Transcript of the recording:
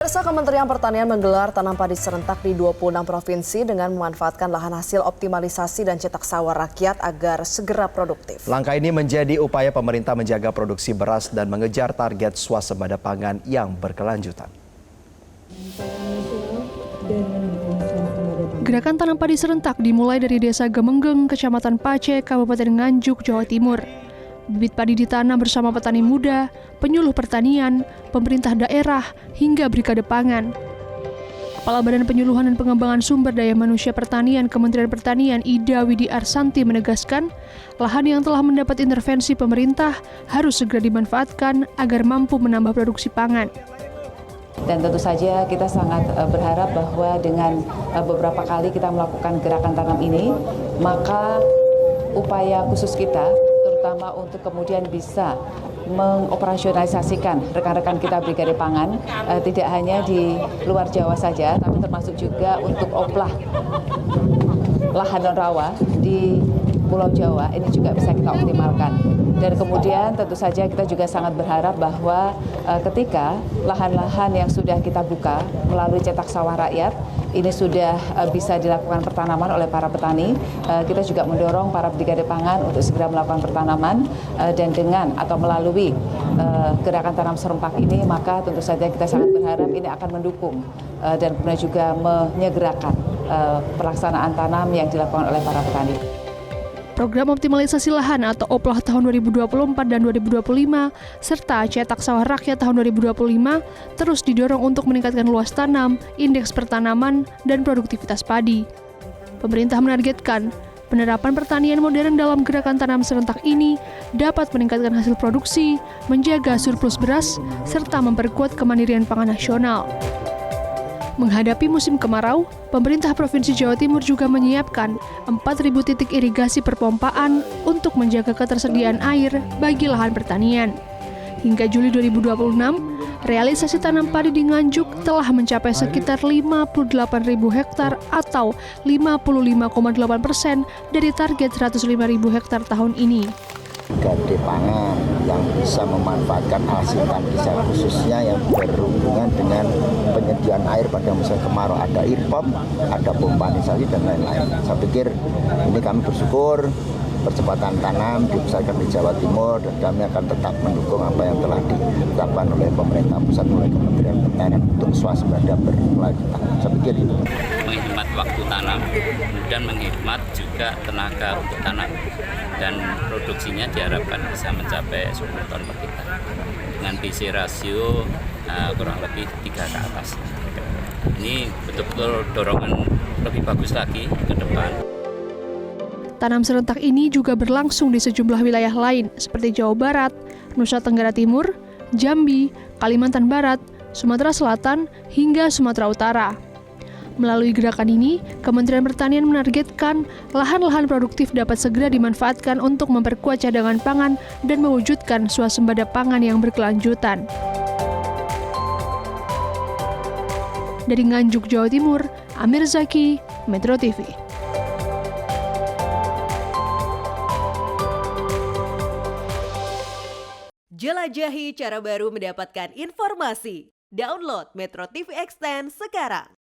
Pemirsa, Kementerian Pertanian menggelar tanam padi serentak di 26 provinsi dengan memanfaatkan lahan hasil optimalisasi dan cetak sawah rakyat agar segera produktif. Langkah ini menjadi upaya pemerintah menjaga produksi beras dan mengejar target swasembada pangan yang berkelanjutan. Gerakan tanam padi serentak dimulai dari Desa Gemenggeng, Kecamatan Pace, Kabupaten Nganjuk, Jawa Timur. Bibit padi ditanam bersama petani muda, penyuluh pertanian, pemerintah daerah, hingga Brigade Pangan. Kepala Badan Penyuluhan dan Pengembangan Sumber Daya Manusia Pertanian Kementerian Pertanian Ida Widi Arsanti menegaskan, lahan yang telah mendapat intervensi pemerintah harus segera dimanfaatkan agar mampu menambah produksi pangan. Dan tentu saja kita sangat berharap bahwa dengan beberapa kali kita melakukan gerakan tanam ini, maka upaya khusus kita terutama untuk kemudian bisa mengoperasionalisasikan rekan-rekan kita Brigade Pangan tidak hanya di luar Jawa saja, tapi termasuk juga untuk oplah lahan non-rawa di Pulau Jawa ini juga bisa kita optimalkan. Dan kemudian tentu saja kita juga sangat berharap bahwa ketika lahan-lahan yang sudah kita buka melalui cetak sawah rakyat ini sudah bisa dilakukan pertanaman oleh para petani, kita juga mendorong para Brigade Pangan untuk segera melakukan pertanaman dan dengan atau melalui gerakan tanam serempak ini, maka tentu saja kita sangat berharap ini akan mendukung dan kemudian juga menyegerakan pelaksanaan tanam yang dilakukan oleh para petani. Program optimalisasi lahan atau OPLAH tahun 2024 dan 2025 serta cetak sawah rakyat tahun 2025 terus didorong untuk meningkatkan luas tanam, indeks pertanaman, dan produktivitas padi. Pemerintah menargetkan penerapan pertanian modern dalam gerakan tanam serentak ini dapat meningkatkan hasil produksi, menjaga surplus beras, serta memperkuat kemandirian pangan nasional. Menghadapi musim kemarau, pemerintah Provinsi Jawa Timur juga menyiapkan 4.000 titik irigasi perpompaan untuk menjaga ketersediaan air bagi lahan pertanian. Hingga Juli 2026, realisasi tanam padi di Nganjuk telah mencapai sekitar 58.000 hektar atau 55,8% dari target 105.000 hektar tahun ini. Brigade Pangan yang bisa memanfaatkan hasil tangkisan khususnya yang berhubungan dengan penyediaan air pada musim kemarau, ada irpom, ada pompanisasi dan lain-lain. Saya pikir ini kami bersyukur percepatan tanam dibesarkan di Jawa Timur dan kami akan tetap mendukung apa yang telah ditetapkan oleh pemerintah pusat melalui Kementerian Pertanian untuk swasembada berkelanjutan. Saya pikir ini menghemat waktu tanam dan menghemat juga tenaga untuk tanam, dan produksinya diharapkan bisa mencapai 10 ton per hektar dengan PC rasio kurang lebih 3 ke atas. Ini betul-betul dorongan lebih bagus lagi ke depan. Tanam serentak ini juga berlangsung di sejumlah wilayah lain seperti Jawa Barat, Nusa Tenggara Timur, Jambi, Kalimantan Barat, Sumatera Selatan, hingga Sumatera Utara. Melalui gerakan ini, Kementerian Pertanian menargetkan lahan-lahan produktif dapat segera dimanfaatkan untuk memperkuat cadangan pangan dan mewujudkan swasembada pangan yang berkelanjutan. Dari Nganjuk, Jawa Timur, Amir Zaki, Metro TV. Jelajahi cara baru mendapatkan informasi. Download Metro TV Extend sekarang.